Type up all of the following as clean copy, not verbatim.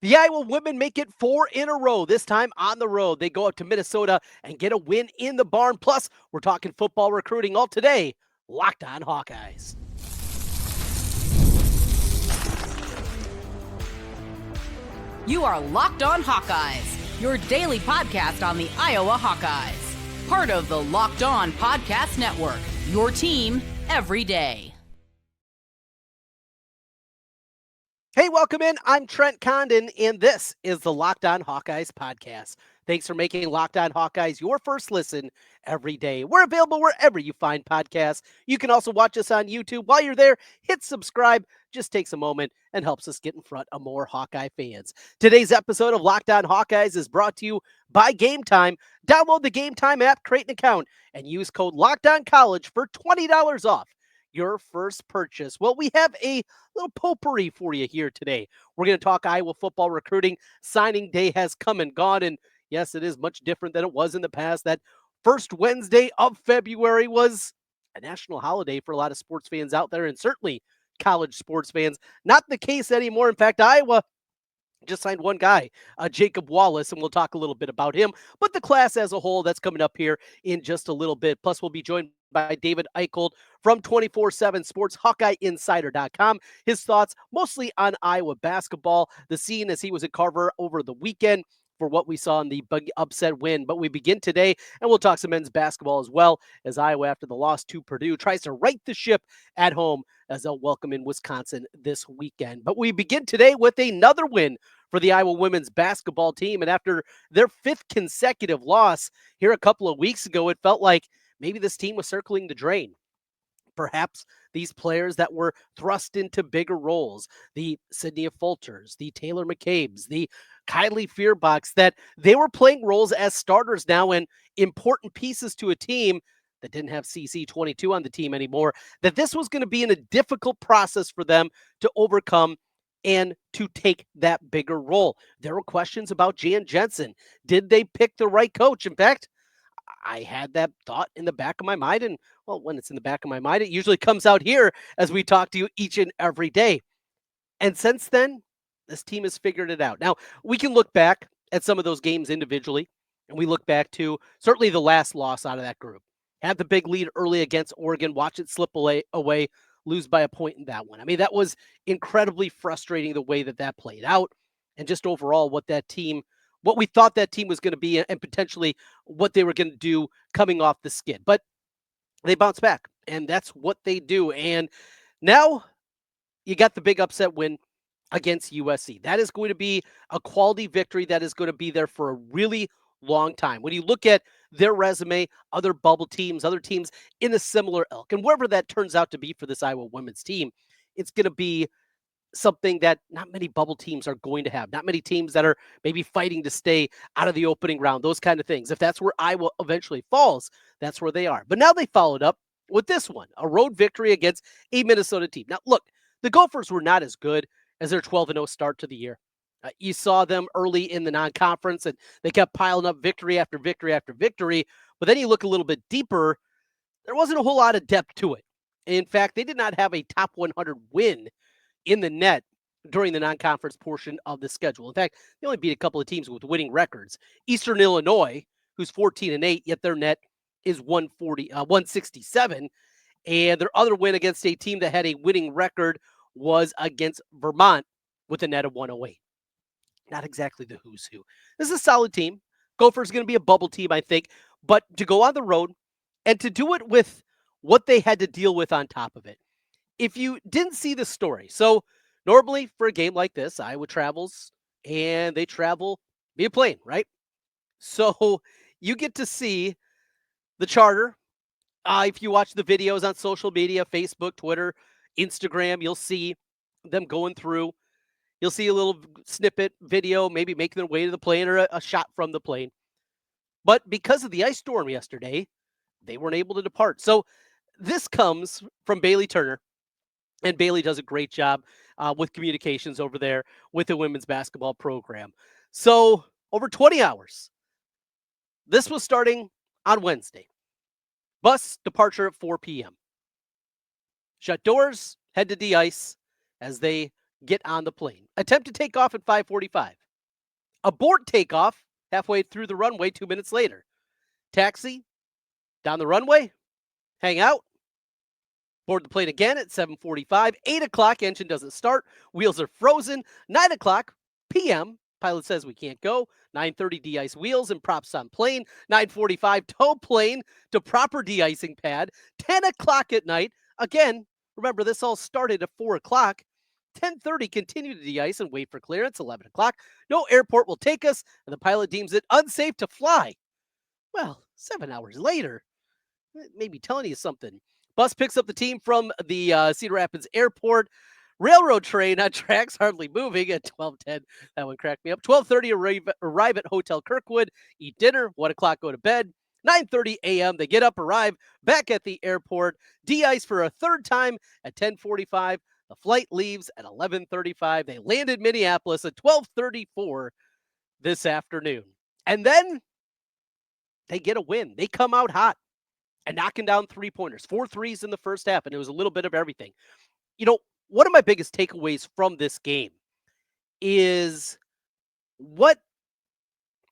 The Iowa women make it 4 in a row, this time on the road. They go up to Minnesota and get a win in the barn. Plus, we're talking football recruiting all today. Locked on Hawkeyes. You are Locked on Hawkeyes, your daily podcast on the Iowa Hawkeyes. Part of the Locked On Podcast Network, your team every day. Hey, welcome in. I'm Trent Condon, and this is the Locked on Hawkeyes podcast. Thanks for making Locked on Hawkeyes your first listen every day. We're available wherever you find podcasts. You can also watch us on YouTube. While you're there, hit subscribe. Just takes a moment and helps us get in front of more Hawkeye fans. Today's episode of Locked on Hawkeyes is brought to you by Game Time. Download the Game Time app, create an account, and use code LOCKEDONCollege for $20 off your first purchase. Well, we have a little potpourri for you here today. We're going to talk Iowa football recruiting. Signing day has come and gone, and yes, it is much different than it was in the past. That first Wednesday of February was a national holiday for a lot of sports fans out there, and certainly college sports fans. Not the case anymore. In fact, Iowa just signed one guy, Jacob Wallace, and we'll talk a little bit about him. But the class as a whole, that's coming up here in just a little bit. Plus, we'll be joined by David Eickholt from 24/7 Sports, HawkeyeInsider.com. His thoughts mostly on Iowa basketball, the scene as he was at Carver over the weekend for what we saw in the big upset win. But we begin today, and we'll talk some men's basketball as well, as Iowa, after the loss to Purdue, tries to right the ship at home as they'll welcome in Wisconsin this weekend. But we begin today with another win for the Iowa women's basketball team. And after their fifth consecutive loss here a couple of weeks ago, it felt like maybe this team was circling the drain. Perhaps these players that were thrust into bigger roles, the Sydney Affolters, the Taylor McCabe's, the Kylie Fearbachs, that they were playing roles as starters now and important pieces to a team that didn't have CC22 on the team anymore, that this was going to be in a difficult process for them to overcome and to take that bigger role. There were questions about Jan Jensen. Did they pick the right coach? In fact, I had that thought in the back of my mind. And well, when it's in the back of my mind, it usually comes out here as we talk to you each and every day. And since then, this team has figured it out. Now, we can look back at some of those games individually, and we look back to certainly the last loss out of that group. Had the big lead early against Oregon, watch it slip away, lose by a point in that one. I mean, that was incredibly frustrating the way that played out, and just overall what we thought that team was going to be and potentially what they were going to do coming off the skid. But they bounce back, and that's what they do. And now you got the big upset win against USC. That is going to be a quality victory that is going to be there for a really long time. When you look at their resume, other bubble teams, other teams in a similar ilk, and wherever that turns out to be for this Iowa women's team, it's going to be something that not many bubble teams are going to have. Not many teams that are maybe fighting to stay out of the opening round, those kind of things. If that's where Iowa eventually falls, that's where they are. But now they followed up with this one, a road victory against a Minnesota team. Now, look, the Gophers were not as good as their 12-0 start to the year. You saw them early in the non-conference, and they kept piling up victory after victory after victory. But then you look a little bit deeper, there wasn't a whole lot of depth to it. In fact, they did not have a top 100 win in the net during the non-conference portion of the schedule. In fact, they only beat a couple of teams with winning records. Eastern Illinois, who's 14-8, yet their net is 167. And their other win against a team that had a winning record was against Vermont with a net of 108. Not exactly the who's who. This is a solid team. Gophers going to be a bubble team, I think. But to go on the road and to do it with what they had to deal with on top of it. If you didn't see the story, so normally for a game like this, Iowa travels and they travel via plane, right? So you get to see the charter. If you watch the videos on social media, Facebook, Twitter, Instagram, you'll see them going through. You'll see a little snippet video, maybe making their way to the plane or a shot from the plane. But because of the ice storm yesterday, they weren't able to depart. So this comes from Bailey Turner. And Bailey does a great job with communications over there with the women's basketball program. So over 20 hours. This was starting on Wednesday. Bus departure at 4 p.m. Shut doors, head to de-ice as they get on the plane. Attempt to take off at 5:45. Abort takeoff halfway through the runway 2 minutes later. Taxi down the runway, hang out, board the plane again at 7:45. 8 o'clock, engine doesn't start. Wheels are frozen. 9 o'clock p.m., pilot says we can't go. 9:30, de-ice wheels and props on plane. 9:45, tow plane to proper de-icing pad. 10 o'clock at night, again, remember this all started at 4 o'clock. 10:30, continue to de-ice and wait for clearance. 11 o'clock, no airport will take us, and the pilot deems it unsafe to fly. Well, 7 hours later, maybe telling you something. Bus picks up the team from the Cedar Rapids Airport. Railroad train on tracks hardly moving at 12:10. That one cracked me up. 12:30 arrive at Hotel Kirkwood, eat dinner. 1 o'clock go to bed. 9:30 a.m. they get up, arrive back at the airport, de-ice for a third time at 10:45. The flight leaves at 11:35. They land in Minneapolis at 12:34 this afternoon. And then they get a win. They come out hot and knocking down 3-pointers, 4 threes in the first half, and it was a little bit of everything. You know, one of my biggest takeaways from this game is what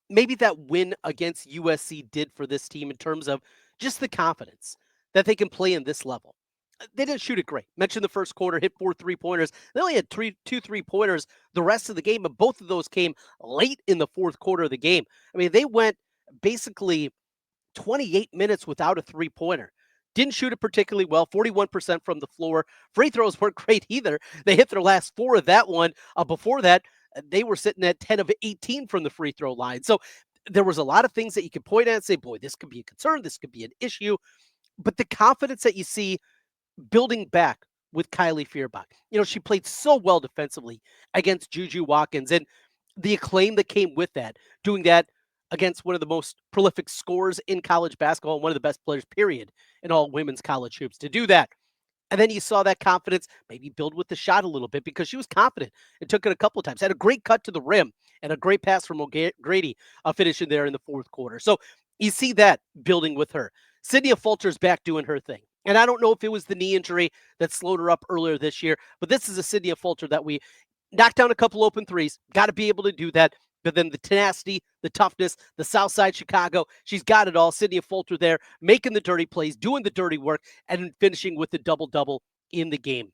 maybe that win against USC did for this team in terms of just the confidence that they can play in this level. They didn't shoot it great. Mentioned the first quarter, hit 4 3-pointers. They only had two 3-pointers the rest of the game, and both of those came late in the fourth quarter of the game. I mean, they went basically 28 minutes without a 3-pointer. Didn't shoot it particularly well, 41% from the floor. Free throws weren't great either. They hit their last 4 of that one. Before that, they were sitting at 10 of 18 from the free throw line. So there was a lot of things that you could point at and say, boy, this could be a concern. This could be an issue. But the confidence that you see building back with Kylie Feuerbach. You know, she played so well defensively against Juju Watkins, and the acclaim that came with that, doing that against one of the most prolific scorers in college basketball and one of the best players, period, in all women's college hoops. To do that, and then you saw that confidence maybe build with the shot a little bit because she was confident and took it a couple of times. Had a great cut to the rim and a great pass from O'Grady finishing there in the fourth quarter. So you see that building with her. Sydney Affolter's back doing her thing. And I don't know if it was the knee injury that slowed her up earlier this year, but this is a Sydney Affolter that we knocked down a couple open threes. Got to be able to do that. But then the tenacity, the toughness, the Southside Chicago, she's got it all. Sydney Affolter there, making the dirty plays, doing the dirty work, and finishing with the double-double in the game.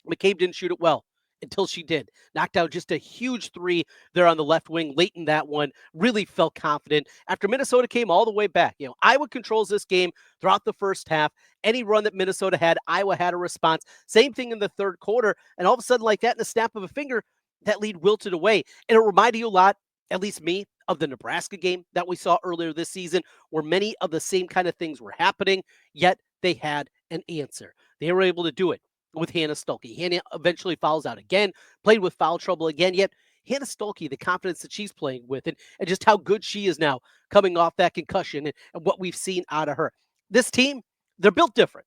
McCabe didn't shoot it well until she did. Knocked out just a huge 3 there on the left wing late in that one. Really felt confident after Minnesota came all the way back. You know, Iowa controls this game throughout the first half. Any run that Minnesota had, Iowa had a response. Same thing in the third quarter. And all of a sudden, like that, in a snap of a finger, that lead wilted away. And it reminded you a lot, at least me, of the Nebraska game that we saw earlier this season, where many of the same kind of things were happening, yet they had an answer. They were able to do it with Hannah Stuelke. Hannah eventually fouls out again, played with foul trouble again, yet Hannah Stuelke, the confidence that she's playing with and just how good she is now coming off that concussion and what we've seen out of her. This team, they're built different.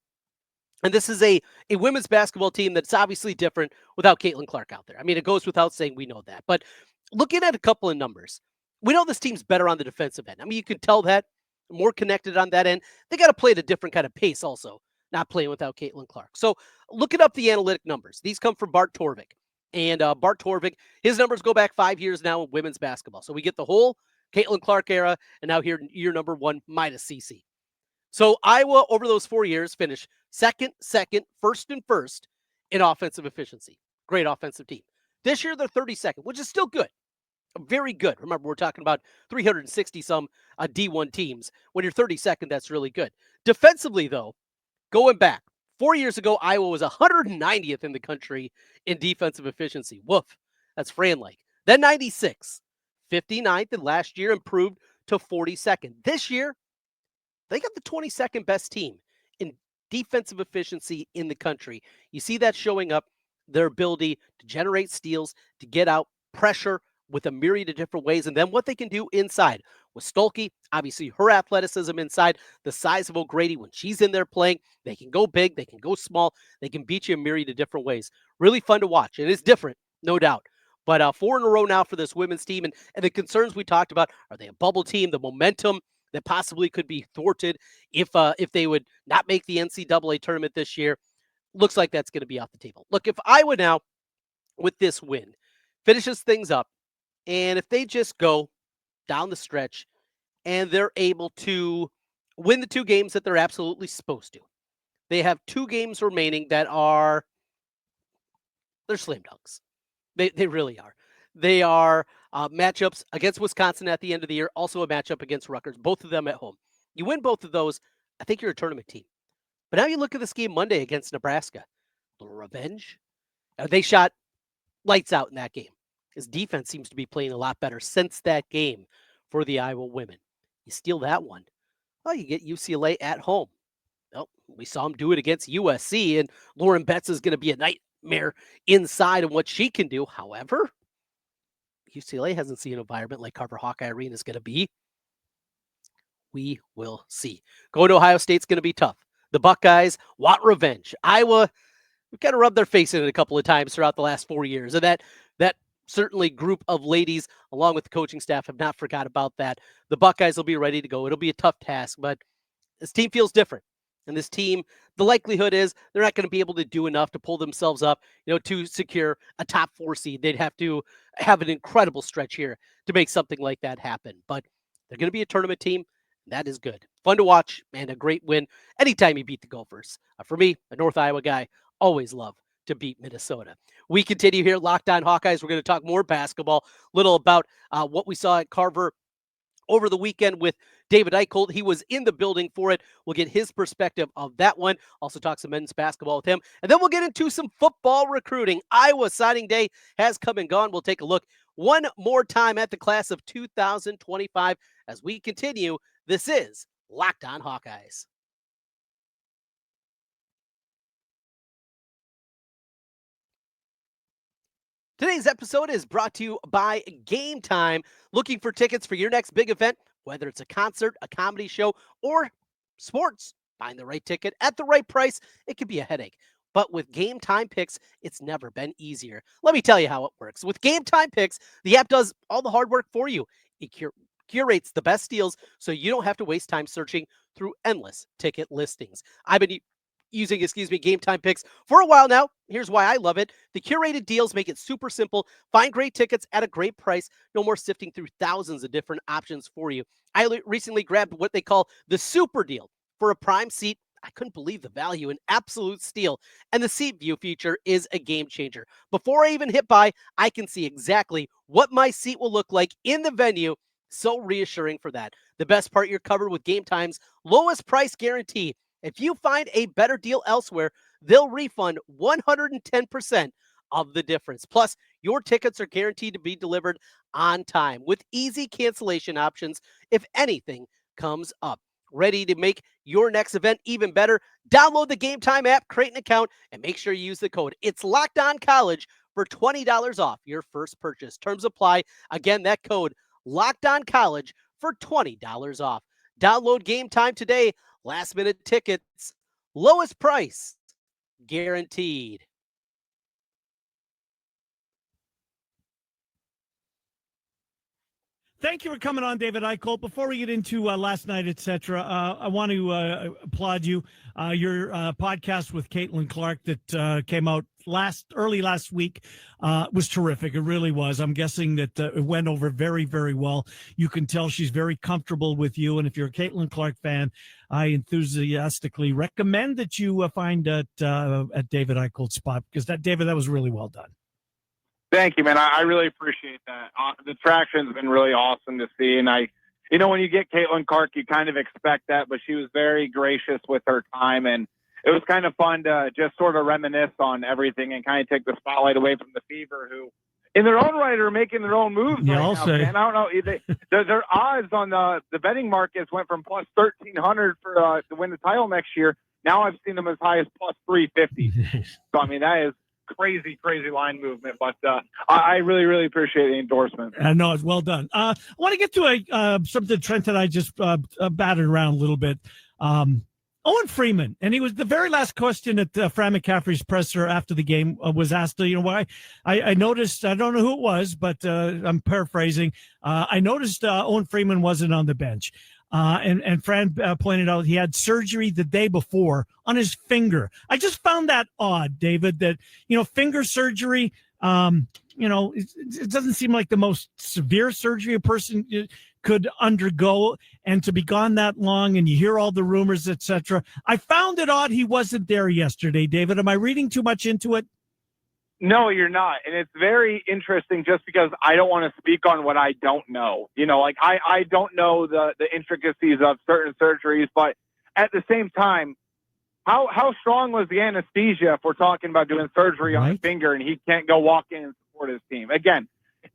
And this is a women's basketball team that's obviously different without Caitlin Clark out there. I mean, it goes without saying we know that. But looking at a couple of numbers, we know this team's better on the defensive end. I mean, you can tell that, more connected on that end. They got to play at a different kind of pace also, not playing without Caitlin Clark. So looking up the analytic numbers. These come from Bart Torvik. And Bart Torvik, his numbers go back 5 years now in women's basketball. So we get the whole Caitlin Clark era, and now here year number 1 minus CC. So Iowa, over those 4 years, finished second, first, and first in offensive efficiency. Great offensive team. This year, they're 32nd, which is still good. Very good. Remember, we're talking about 360-some D1 teams. When you're 32nd, that's really good. Defensively, though, going back, 4 years ago, Iowa was 190th in the country in defensive efficiency. Woof. That's Fran-like. Then 96, 59th, and last year improved to 42nd. This year, they got the 22nd best team in defensive efficiency in the country. You see that showing up, their ability to generate steals, to get out, pressure with a myriad of different ways, and then what they can do inside. With Stuelke, obviously her athleticism inside, the size of O'Grady when she's in there playing, they can go big, they can go small, they can beat you a myriad of different ways. Really fun to watch. It is different, no doubt. But 4 in a row now for this women's team, and the concerns we talked about, are they a bubble team? The momentum that possibly could be thwarted if they would not make the NCAA tournament this year. Looks like that's going to be off the table. Look, if Iowa now with this win, finishes things up. And if they just go down the stretch and they're able to win the 2 games that they're absolutely supposed to, they have 2 games remaining that they're slam dunks. They really are. They are matchups against Wisconsin at the end of the year, also a matchup against Rutgers, both of them at home. You win both of those, I think you're a tournament team. But now you look at this game Monday against Nebraska. A little revenge. They shot lights out in that game. His defense seems to be playing a lot better since that game for the Iowa women. You steal that one. Well, you get UCLA at home. Well, we saw him do it against USC, and Lauren Betts is going to be a nightmare inside of what she can do. However, UCLA hasn't seen an environment like Carver-Hawkeye Arena is going to be. We will see. Going to Ohio State's going to be tough. The Buckeyes want revenge. Iowa, we've kind of rubbed their face in it a couple of times throughout the last 4 years, and that certainly group of ladies, along with the coaching staff, have not forgot about that. The Buckeyes will be ready to go. It'll be a tough task, but this team feels different. And this team, the likelihood is they're not going to be able to do enough to pull themselves up, to secure a top 4 seed. They'd have to have an incredible stretch here to make something like that happen. But they're going to be a tournament team. That is good. Fun to watch and a great win anytime you beat the Gophers. For me, a North Iowa guy, always love to beat Minnesota. We continue here, Locked On Hawkeyes. We're going to talk more basketball, little about what we saw at Carver over the weekend with David Eickholt. He was in the building for it. We'll get his perspective of that one. Also talk some men's basketball with him. And then we'll get into some football recruiting. Iowa signing day has come and gone. We'll take a look one more time at the class of 2025 as we continue. This is Locked On Hawkeyes. Today's episode is brought to you by Game Time. Looking for tickets for your next big event, whether it's a concert, a comedy show, or sports. Find the right ticket at the right price. It can be a headache. But with Game Time Picks, it's never been easier. Let me tell you how it works. With Game Time Picks, the app does all the hard work for you. It curates the best deals so you don't have to waste time searching through endless ticket listings. I've been using Game Time Picks for a while now. Here's why I love it. The curated deals make it super simple. Find great tickets at a great price. No more sifting through thousands of different options for you. I recently grabbed what they call the super deal for a prime seat. I couldn't believe the value, an absolute steal. And the seat view feature is a game changer. Before I even hit buy, I can see exactly what my seat will look like in the venue. So reassuring for that. The best part, you're covered with Game Time's lowest price guarantee. If you find a better deal elsewhere, they'll refund 110% of the difference. Plus, your tickets are guaranteed to be delivered on time with easy cancellation options if anything comes up. Ready to make your next event even better? Download the Game Time app, create an account, and make sure you use the code It's Locked On College for $20 off your first purchase. Terms apply. Again, that code Locked On College for $20 off. Download Game Time today. Last minute tickets, lowest price, guaranteed. Thank you for coming on, David Eickholt. Before we get into last night, etc., I want to applaud you. Your podcast with Caitlin Clark that came out early last week was terrific. It really was. I'm guessing that it went over very, very well. You can tell she's very comfortable with you. And if you're a Caitlin Clark fan, I enthusiastically recommend that you find at David Eickholt's spot because that was really well done. Thank you, man. I really appreciate that. The traction's been really awesome to see. And when you get Caitlin Clark, you kind of expect that, but she was very gracious with her time. And it was kind of fun to just sort of reminisce on everything and kind of take the spotlight away from the Fever, who in their own right are making their own moves yeah, right I'll now. say. Man. I don't know. Their odds on the betting markets went from plus 1,300 for to win the title next year. Now I've seen them as high as plus 350. So, I mean, that is crazy line movement, but I really, really appreciate the endorsement. No, it's well done. I want to get to something Trent and I just battered around a little bit. Owen Freeman, and he was the very last question at Fran McCaffrey's presser after the game was asked, why I noticed, I don't know who it was, but I'm paraphrasing. I noticed Owen Freeman wasn't on the bench. And Fran pointed out he had surgery the day before on his finger. I just found that odd, David, that, finger surgery, It doesn't seem like the most severe surgery a person could undergo, and to be gone that long, and you hear all the rumors, etc. I found it odd he wasn't there yesterday, David. Am I reading too much into it? No, you're not. And it's very interesting just because I don't want to speak on what I don't know. I don't know the intricacies of certain surgeries, but at the same time, how strong was the anesthesia if we're talking about doing surgery on a finger and he can't go walk in and support his team? Again,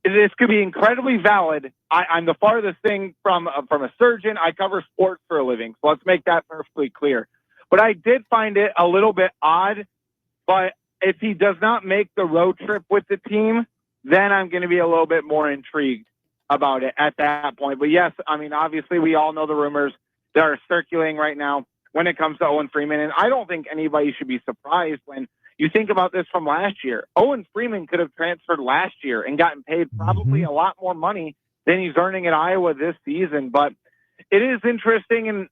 this could be incredibly valid. I'm the farthest thing from a surgeon. I cover sports for a living, so let's make that perfectly clear. But I did find it a little bit odd, but if he does not make the road trip with the team, then I'm going to be a little bit more intrigued about it at that point. But yes, I mean, obviously we all know the rumors that are circulating right now when it comes to Owen Freeman. And I don't think anybody should be surprised when you think about this from last year. Owen Freeman could have transferred last year and gotten paid probably a lot more money than he's earning at Iowa this season. But it is interesting. And,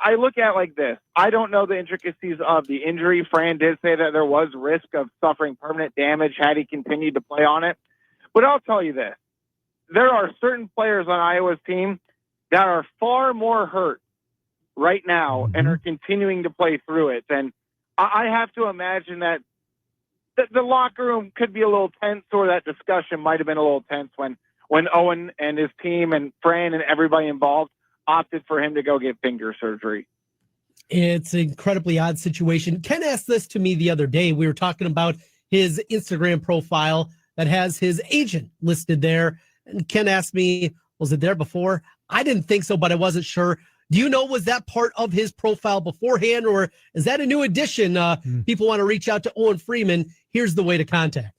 I look at it like this. I don't know the intricacies of the injury. Fran did say that there was risk of suffering permanent damage had he continued to play on it. But I'll tell you this. There are certain players on Iowa's team that are far more hurt right now and are continuing to play through it. And I have to imagine that the locker room could be a little tense, or that discussion might have been a little tense when Owen and his team and Fran and everybody involved opted for him to go get finger surgery. It's an incredibly odd situation. Ken asked this to me the other day. We were talking about his Instagram profile that has his agent listed there. And Ken asked me, was it there before? I didn't think so, but I wasn't sure. Do you know, was that part of his profile beforehand, or is that a new addition? People want to reach out to Owen Freeman. Here's the way to contact.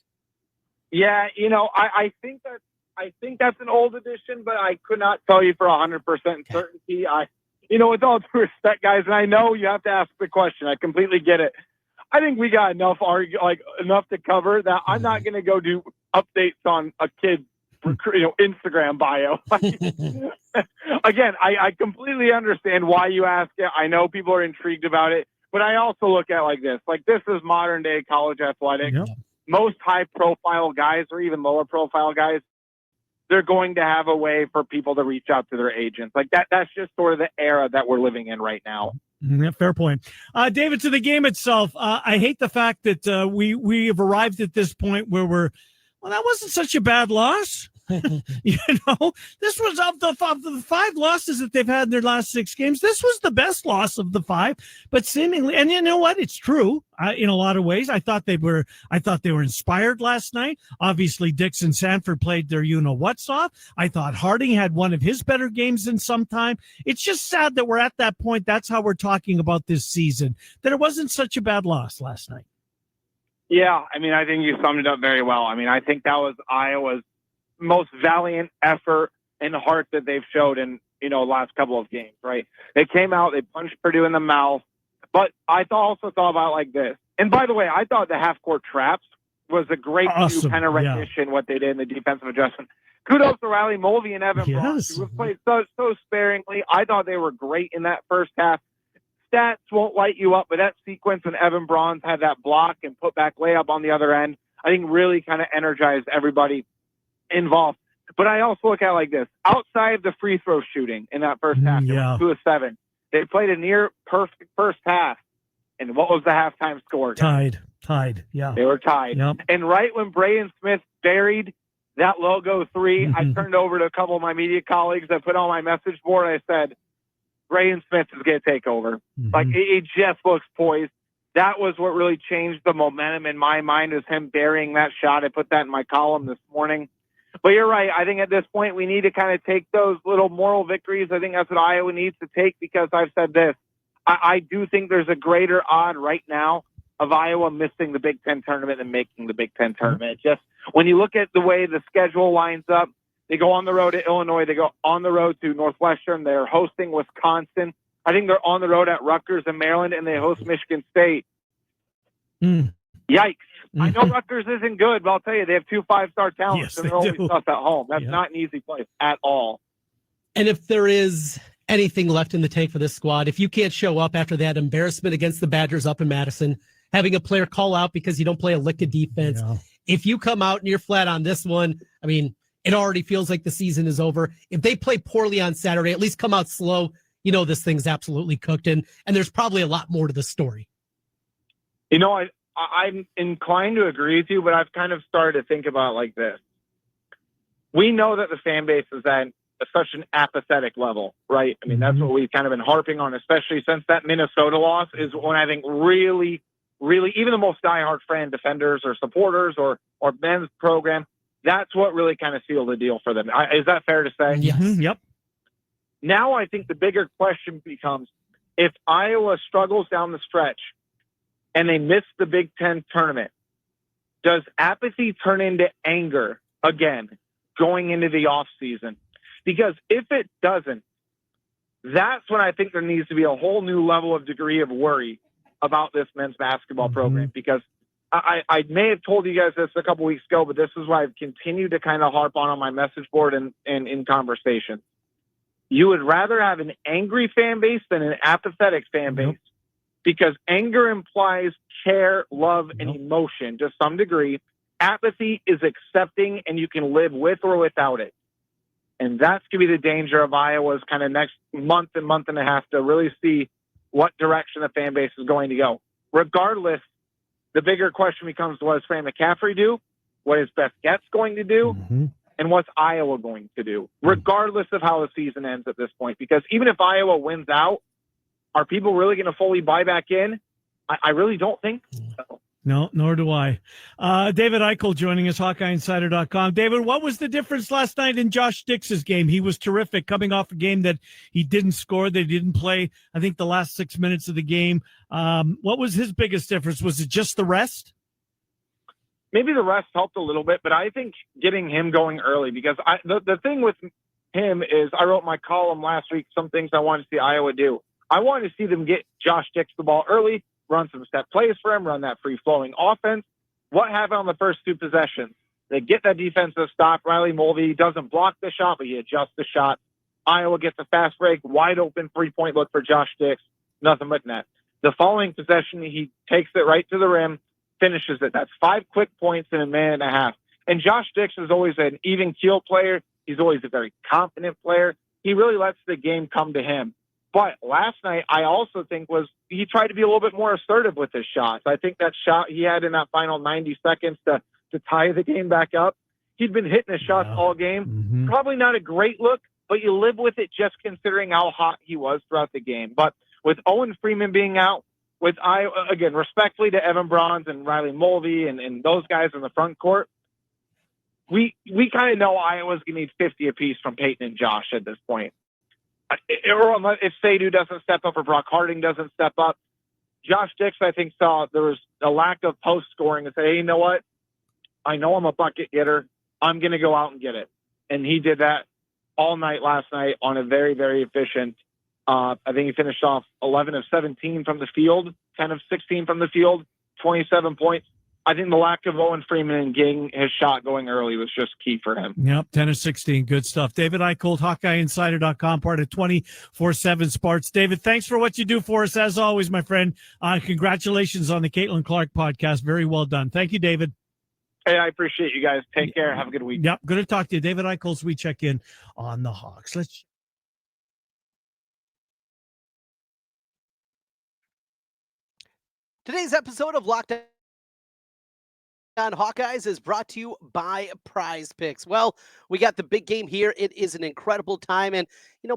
Yeah, I think that's an old edition, but I could not tell you for 100% certainty. With all due respect, guys, and I know you have to ask the question. I completely get it. I think we got enough to cover that I'm not going to go do updates on a kid's Instagram bio. Again, I completely understand why you ask it. I know people are intrigued about it, but I also look at it like this. Like, this is modern day college athletics. Yep. Most high profile guys, or even lower profile guys, they're going to have a way for people to reach out to their agents. Like that's just sort of the era that we're living in right now. Yeah, fair point. David, to the game itself, I hate the fact that we have arrived at this point where that wasn't such a bad loss. This was of the 5 losses that they've had in their last 6 games. This was the best loss of the 5, but seemingly, and you know what? It's true in a lot of ways. I thought they were inspired last night. Obviously, Dix and Sanford played their what's off. I thought Harding had one of his better games in some time. It's just sad that we're at that point. That's how we're talking about this season, that it wasn't such a bad loss last night. Yeah, I mean, I think you summed it up very well. I mean, I think that was Iowa's most valiant effort and heart that they've showed in last couple of games, right? They came out, they punched Purdue in the mouth, but I also thought about it like this. And by the way, I thought the half-court traps was a great new kind of rendition, what they did in the defensive adjustment. Kudos to Riley Mulvey and Evan Braun, who have played so sparingly. I thought they were great in that first half. Stats won't light you up, but that sequence when Evan Braun had that block and put back layup on the other end, I think really kind of energized everybody involved. But I also look at it like this. Outside of the free throw shooting in that first half, 2-7, they played a near perfect first half. And what was the halftime score? Tied. Yeah. They were tied. Yep. And right when Braden Smith buried that logo 3, I turned over to a couple of my media colleagues that put on my message board. I said, Braden Smith is going to take over. Like, it just looks poised. That was what really changed the momentum in my mind, is him burying that shot. I put that in my column this morning. But you're right. I think at this point we need to kind of take those little moral victories. I think that's what Iowa needs to take, because I've said this. I do think there's a greater odd right now of Iowa missing the Big Ten tournament than making the Big Ten tournament. Just when you look at the way the schedule lines up, they go on the road to Illinois. They go on the road to Northwestern. They're hosting Wisconsin. I think they're on the road at Rutgers and Maryland, and they host Michigan State. Yikes. I know Rutgers isn't good, but I'll tell you, they have 2 5-star talents, and they're always tough at home. That's not an easy place at all. And if there is anything left in the tank for this squad, if you can't show up after that embarrassment against the Badgers up in Madison, having a player call out because you don't play a lick of defense, If you come out and you're flat on this one, I mean, it already feels like the season is over. If they play poorly on Saturday, at least come out slow. You know, this thing's absolutely cooked, and there's probably a lot more to the story. You know, I'm inclined to agree with you, but I've kind of started to think about it like this. We know that the fan base is at such an apathetic level, right? I mean, that's what we've kind of been harping on, especially since that Minnesota loss is when I think really, even the most diehard fan defenders or supporters or men's program, that's what really kind of sealed the deal for them. Is that fair to say? Yes. Yep. Now I think the bigger question becomes, if Iowa struggles down the stretch and they miss the Big Ten tournament, does apathy turn into anger again going into the offseason? Because if it doesn't, that's when I think there needs to be a whole new level of degree of worry about this men's basketball program. Because I may have told you guys this a couple weeks ago, but this is why I've continued to kind of harp on my message board and in conversation. You would rather have an angry fan base than an apathetic fan base, because anger implies care, love, and emotion to some degree. Apathy is accepting, and you can live with or without it. And that's going to be the danger of Iowa's kind of next month and a half to really see what direction the fan base is going to go. Regardless, the bigger question becomes, what does Fran McCaffrey do? What is Beth Getz going to do? And what's Iowa going to do, regardless of how the season ends at this point? Because even if Iowa wins out, are people really going to fully buy back in? I really don't think so. No, nor do I. David Eickholt joining us, HawkeyeInsider.com. David, what was the difference last night in Josh Dix's game? He was terrific, coming off a game that he didn't score, they didn't play, I think, the last 6 minutes of the game. What was his biggest difference? Was it just the rest? Maybe the rest helped a little bit, but I think getting him going early, because the thing with him is, I wrote my column last week, some things I wanted to see Iowa do. I wanted to see them get Josh Dix the ball early, run some step plays for him, run that free-flowing offense. What happened on the first two possessions? They get that defensive stop. Riley Mulvey doesn't block the shot, but he adjusts the shot. Iowa gets a fast break, wide open three-point look for Josh Dix. Nothing but net. The following possession, he takes it right to the rim, finishes it. That's 5 quick points in a minute and a half. And Josh Dix is always an even keel player. He's always a very confident player. He really lets the game come to him. But last night, I also think he tried to be a little bit more assertive with his shots. I think that shot he had in that final 90 seconds to tie the game back up, he'd been hitting his shots all game. Probably not a great look, but you live with it just considering how hot he was throughout the game. But with Owen Freeman being out, with Iowa, again, respectfully to Evan Bronze and Riley Mulvey and those guys in the front court, we kind of know Iowa's going to need 50 apiece from Peyton and Josh at this point. Or if Seydu doesn't step up or Brock Harding doesn't step up, Josh Dix, I think, saw there was a lack of post scoring and say, hey, you know what? I know I'm a bucket getter. I'm going to go out and get it. And he did that all night last night on a very, very efficient. I think he finished off 11 of 17 from the field, 10 of 16 from the field, 27 points. I think the lack of Owen Freeman and getting his shot going early was just key for him. Yep, 10 of 16. Good stuff. David Eickholt, HawkeyeInsider.com, part of 24/7 Sports. David, thanks for what you do for us, as always, my friend. Congratulations on the Caitlin Clark podcast. Very well done. Thank you, David. Hey, I appreciate you guys. Take care. Have a good week. Yep, good to talk to you. David Eickholt, we check in on the Hawks. Today's episode of Locked On Hawkeyes is brought to you by Prize Picks. Well, we got the big game here. It is an incredible time. And,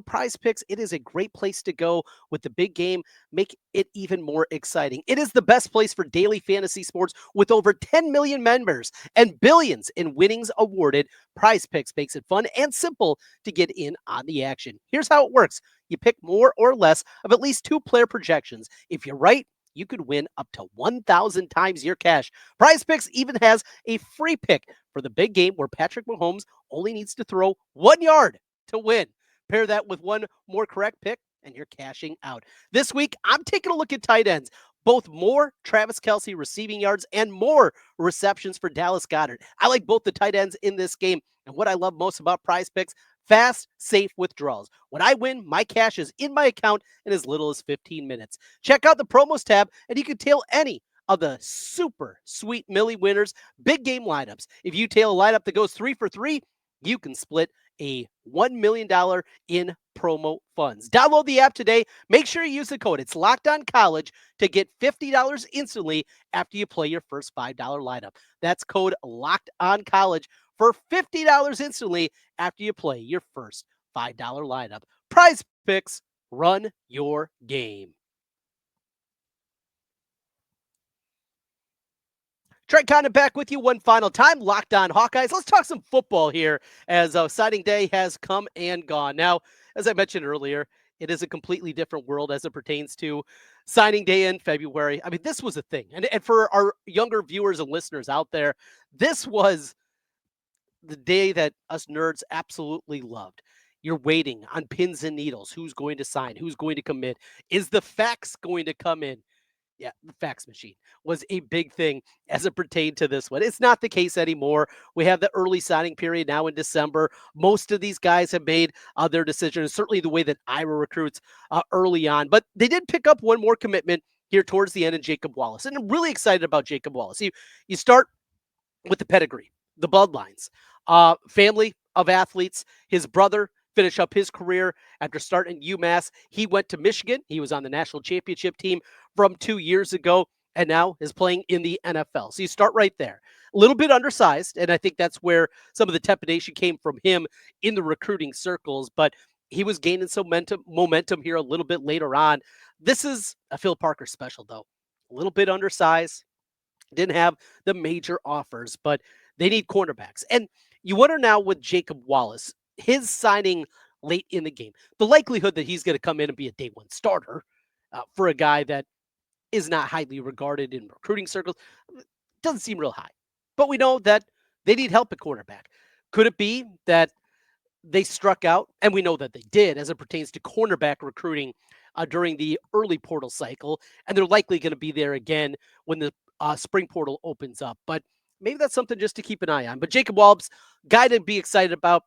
Prize Picks, it is a great place to go with the big game. Make it even more exciting. It is the best place for daily fantasy sports with over 10 million members and billions in winnings awarded. Prize Picks makes it fun and simple to get in on the action. Here's how it works. You pick more or less of at least 2 player projections. If you're right, you could win up to 1,000 times your cash. Prize Picks even has a free pick for the big game where Patrick Mahomes only needs to throw 1 yard to win. Pair that with one more correct pick, and you're cashing out. This week, I'm taking a look at tight ends. Both more Travis Kelce receiving yards and more receptions for Dallas Goedert. I like both the tight ends in this game. And what I love most about Prize Picks, fast, safe withdrawals. When I win, my cash is in my account in as little as 15 minutes. Check out the promos tab, and you can tail any of the super sweet Millie winners, big game lineups. If you tail a lineup that goes 3 for 3, you can split a $1 million in promo funds. Download the app today. Make sure you use the code. It's Locked On College to get $50 instantly after you play your first $5 lineup. That's code Locked On College for $50 instantly after you play your first $5 lineup. Prize Picks, run your game. Trent Condon back with you one final time. Locked On Hawkeyes. Let's talk some football here as signing day has come and gone. Now, as I mentioned earlier, it is a completely different world as it pertains to signing day in February. I mean, this was a thing. And for our younger viewers and listeners out there, this was the day that us nerds absolutely loved. You're waiting on pins and needles. Who's going to sign? Who's going to commit? Is the fax going to come in? Yeah, the fax machine was a big thing as it pertained to this one. It's not the case anymore. We have the early signing period now in December. Most of these guys have made their decision, certainly the way that Iowa recruits early on. But they did pick up one more commitment here towards the end in Jacob Wallace. And I'm really excited about Jacob Wallace. You start with the pedigree, the bloodlines, family of athletes. His brother finish up his career after starting UMass. He went to Michigan. He was on the national championship team from 2 years ago and now is playing in the NFL. So you start right there. A little bit undersized, and I think that's where some of the trepidation came from him in the recruiting circles, but he was gaining some momentum here a little bit later on. This is a Phil Parker special, though. A little bit undersized. Didn't have the major offers, but they need cornerbacks. And you wonder now with Jacob Wallace, his signing late in the game, the likelihood that he's going to come in and be a day one starter for a guy that is not highly regarded in recruiting circles doesn't seem real high. But we know that they need help at cornerback. Could it be that they struck out, and we know that they did as it pertains to cornerback recruiting during the early portal cycle, and they're likely going to be there again when the spring portal opens up. But maybe that's something just to keep an eye on. But Jacob Wallace, guy to be excited about.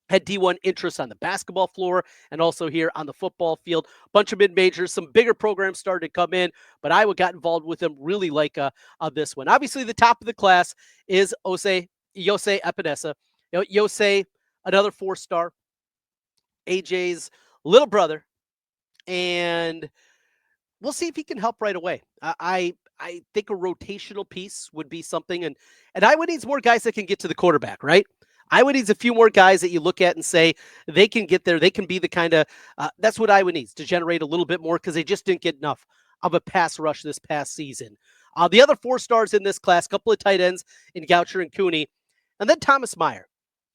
Had D1 interest on the basketball floor and also here on the football field. Bunch of mid-majors, some bigger programs started to come in, but Iowa got involved with them really like this one. Obviously, the top of the class is Yosei Epinesa. Yosei, another 4-star, AJ's little brother, and we'll see if he can help right away. I think a rotational piece would be something, and Iowa needs more guys that can get to the quarterback, right? Iowa needs a few more guys that you look at and say they can get there. They can be the kind of that's what Iowa needs to generate a little bit more because they just didn't get enough of a pass rush this past season. The other 4-stars in this class, couple of tight ends in Goucher and Cooney, and then Thomas Meyer.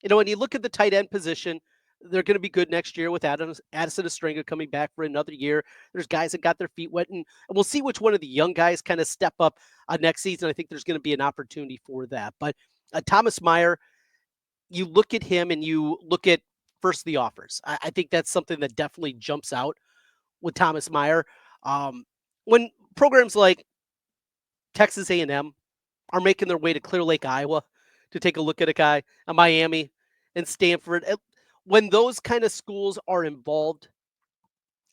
When you look at the tight end position, they're going to be good next year with Addison Estringa coming back for another year. There's guys that got their feet wet, and we'll see which one of the young guys kind of step up next season. I think there's going to be an opportunity for that. But Thomas Meyer, you look at him and you look at first the offers. I think that's something that definitely jumps out with Thomas Meyer. When programs like Texas A&M are making their way to Clear Lake, Iowa to take a look at a guy, Miami and Stanford, when those kind of schools are involved,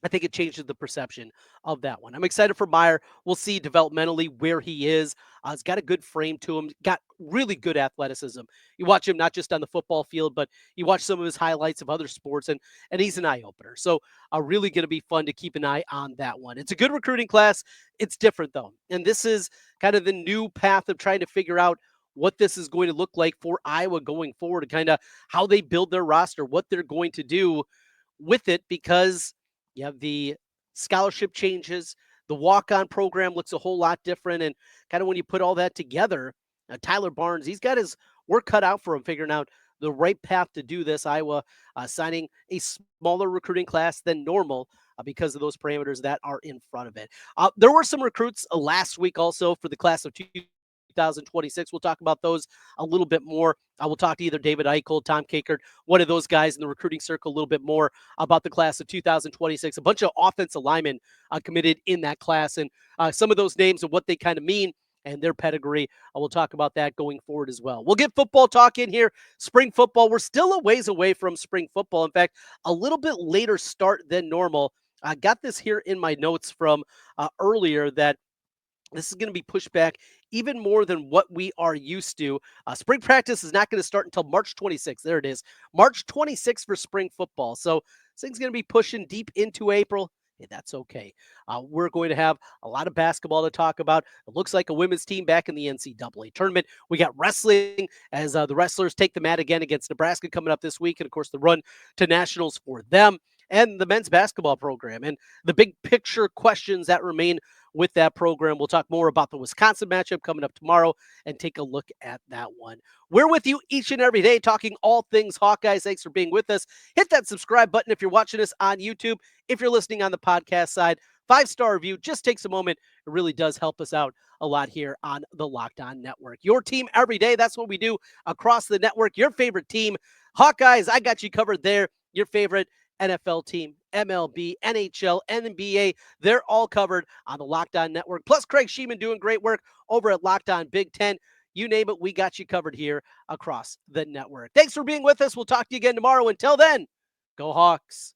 I think it changes the perception of that one. I'm excited for Meyer. We'll see developmentally where he is. He's got a good frame to him, got really good athleticism. You watch him not just on the football field, but you watch some of his highlights of other sports, and he's an eye-opener. So really going to be fun to keep an eye on that one. It's a good recruiting class. It's different, though. And this is kind of the new path of trying to figure out what this is going to look like for Iowa going forward, and kind of how they build their roster, what they're going to do with it, because you have the scholarship changes. The walk-on program looks a whole lot different. And kind of when you put all that together, Tyler Barnes, he's got his work cut out for him, figuring out the right path to do this. Iowa signing a smaller recruiting class than normal because of those parameters that are in front of it. There were some recruits last week also for the class of 2026. We'll talk about those a little bit more. We'll talk to either David Eickholt, Tom Kakert, one of those guys in the recruiting circle, a little bit more about the class of 2026. A bunch of offensive linemen committed in that class, and some of those names and what they kind of mean and their pedigree. We'll talk about that going forward as well. We'll get football talk in here. Spring football. We're still a ways away from spring football. In fact, a little bit later start than normal. I got this here in my notes from earlier that This is going to be pushed back even more than what we are used to. Spring practice is not going to start until March 26th. There it is. March 26th for spring football. So this thing's going to be pushing deep into April. Hey, that's okay. We're going to have a lot of basketball to talk about. It looks like a women's team back in the NCAA tournament. We got wrestling as the wrestlers take the mat again against Nebraska coming up this week. And, of course, the run to nationals for them and the men's basketball program and the big picture questions that remain with that program. We'll talk more about the Wisconsin matchup coming up tomorrow and take a look at that one. We're with you each and every day talking all things Hawkeyes. Thanks for being with us. Hit that subscribe button if you're watching us on YouTube. If you're listening on the podcast side, 5-star review just takes a moment. It really does help us out a lot here on the Locked On Network. Your team every day. That's what we do across the network. Your favorite team, Hawkeyes, I got you covered there. Your favorite NFL team, MLB, NHL, NBA, they're all covered on the Locked On Network. Plus, Craig Sheeman doing great work over at Locked On Big Ten. You name it, we got you covered here across the network. Thanks for being with us. We'll talk to you again tomorrow. Until then, go Hawks.